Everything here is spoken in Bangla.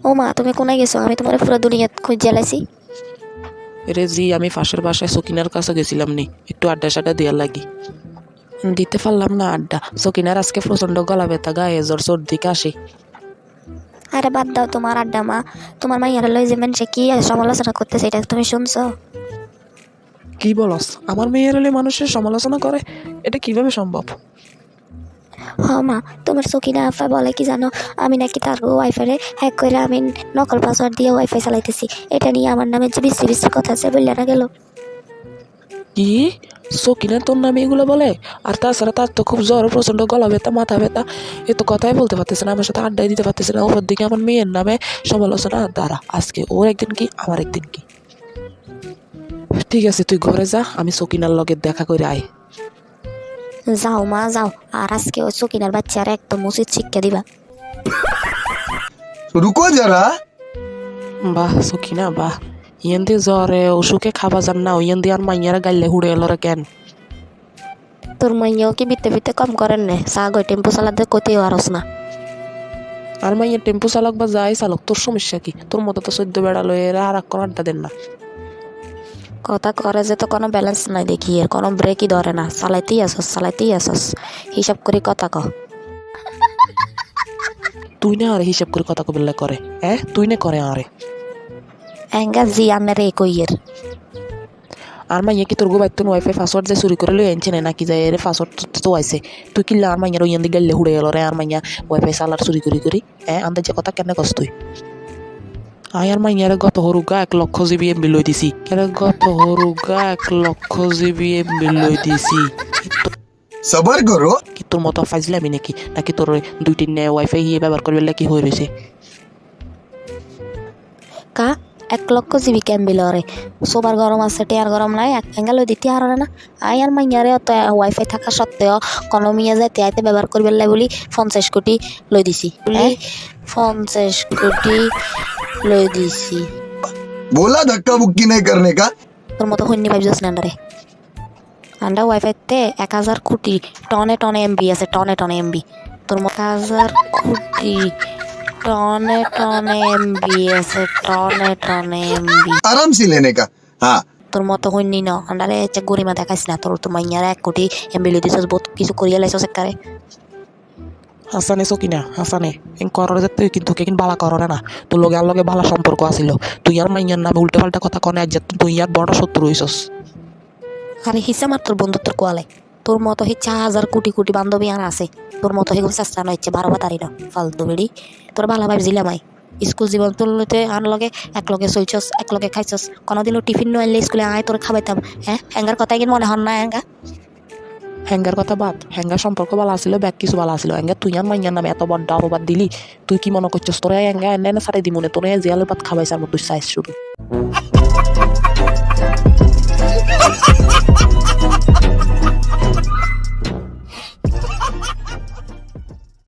ও মা, তুমি কোনায় গেছো? আমি তোমার পুরো দুনিয়া খুঁজে জ্বালাইছি। রে জি, আমি পাশের বাসায় সকিনার কাছে গেছিলাম নি, একটু আড্ডা সাড্ডা দেওয়ার লাগি। দিতে পারলাম না আড্ডা। সকিনার আজকে প্রচন্ড গলা ব্যথা, গায়ে জ্বর, সর্দি, কাশি। আরে বাদ দাও তোমার আড্ডা মা। তোমার মাইয়ারা লই যে মানুষে কি সমালোচনা করতেছে, এটা তুমি শুনছো? কি বলস? আমার মেয়ের হলে মানুষের সমালোচনা করে? এটা কিভাবে সম্ভব? হ মা, তোমার সকিনা আফা বলে কি জানো, আমি নাকি তার ওয়াইফাই হ্যাক করে আমি নকল পাসওয়ার্ড দিয়ে ওয়াইফাই চালাইতেছি। এটা নিয়ে আমার নামে যে বিশ্রী বিশ্রী কথা আছে বললে না গেল। কি? সকিনা তোর নামে এগুলো বলে? আর তাছাড়া তার তো খুব জ্বর, প্রচন্ড গলা ব্যথা, মাথা ব্যথা, এ তো কথাই বলতে পারতেছে না, আমার সাথে আড্ডাই দিতে পারতেছে না। ওপর দিকে আমার মেয়ের নামে সমালোচনা। দ্বারা আজকে ওর একদিন কি, আমার একদিন কি। ঠিক আছে, তুই ঘরে যা, আমি সকিনার লগে দেখা করে আয়। যাও মা যাও, আর আজকে ওই সকিনার বাচ্চারা একদম উচিত শিক্ষা দিবা। रुको जरा। বাহ সকিনা বাহ, ইয়ান দিয়ে জ্বরে অসুখে খাবা যান না, ইয়ান দিয়ে আর মাইয়ারা গাইলে হুড়ে এলোরে কেন? তোর মাইয়াও কি বিতে বিতে কম করেন নে? চা গই টেম্পো চালাতে কইতেও আরস না। আর মাইয়া টেম্পু চালক বা যাই চালক, তোর সমস্যা কি? তোর মতো তো 14 বেড়া লয়ে এরা আর এক আড্ডা দেন না। কথা করে যে তো কোনো ব্যালেন্স নাই দেখি, এর কোনো ব্রেকই ধরে না, চালাইতেই আসস হিসাব করে কথা কহ। তুই না আরে হিসাব করে কথা কবিল্লা করে, তুই না করে আরে। এঙ্গা জি আনের এ কইয়ের। আর মাইয়া কি তোর গোবাই তোর ওয়াইফাই পাসওয়ার্ড যে চুরি করে লই আনছে না নাকি, যায় এর পাসওয়ার্ড তো আইছে? তুই কিল্লা আর মাইয়ার ওইয়ান দিয়ে গাইলে হুড়ে এলো রে, আর মাইয়া ওয়াইফাই চালার চুরি করি আন্দাজে কথা কেন কস তুই? আর মাইয়ারে গত হরুগা 1,00,000 জিবি এমবি লই দিছি, কেন গত হরুগা 1,00,000 জিবি এমবি লই দিছি। सबर करो। কি তোর মতো ফাইজলামি নাকি? নাকি তোর 2-3 ওয়াইফাই ইয়ে ব্যবহার করবে কি হয়ে রয়েছে? কা 1,00,000 জিবি ক্যাম্বিল রে, সোবার গরম আছে, টেয়ার গরম নাই, এঙ্গেল দিতে আর না। আই আর মাইয়ারে অত ওয়াইফাই থাকা সত্ত্বেও কোনো মিয়া যাইতে আইতে ব্যবহার করবে বলি 50 কোটি লই দিছি। 50 কোটি লই দিছি। बोला धक्का मुक्की नहीं करने का। তোর মতো হইনি ভাবছিস না রে। আন্ডা ওয়াইফাইতে 1000 কোটি টনে টনে এমবি আছে, টনে টনে এমবি। তোর মতো 1000 কোটি টনে টনে এমবি আছে, টনে টনে এমবি। आराम से लेने का। हाँ। তোর মতো হইনি না আন্ডারে গরিমা দেখাইস না। তোর তো মাইয়ার 1 কোটি এমবি লই দিছস, বহুত কিছু করিয়া লাইছস একারে। হাসানে সকিনা হাসানে এন কররে যে তুই কিন্তু কেকিন বালা কররে না, তোর লগে আর লগে বালা সম্পর্ক আছিল। তুই আর মাইয়ার নামে উল্টা পাল্টা কথা কনে আজ তুই আর বড় শত্রু হইছস। আরে হিসা মার তোর বন্ধুত্বর কোয়ালে। তোর মতো হিচ্ছা 1000 কোটি কোটি বান্ধবী আর আছে, তোর মতো হেগুম চেষ্টা নইছে 12 বাতারি না ফালতু বেড়ি। তোর ভালো ভাবছিলাম আই স্কুল জীবন তোর লইতে আন লগে এক লগে চলছস, এক লগে খাইছস, কোনোদিনও টিফিন নইলে স্কুলে আয় তোর খাবাইতাম। হ্যাঙ্গার কথাই কি মনে হন না? হ্যাঙ্গার কথা বাদ, হ্যাঙ্গার সম্পর্ক ভালো আছিল, ব্যাগ কিছু ভালো আছিল। হ্যাঙ্গা তুই আর মাইয়ার নামে এত বড় অপবাদ দিলি, তুই কি মনে করছিস তোরা হ্যাঙ্গা এনে সারাই দিমুনে তোরা জিয়ালের পাত খাবাইছে আর তুই চাইছ শুধু।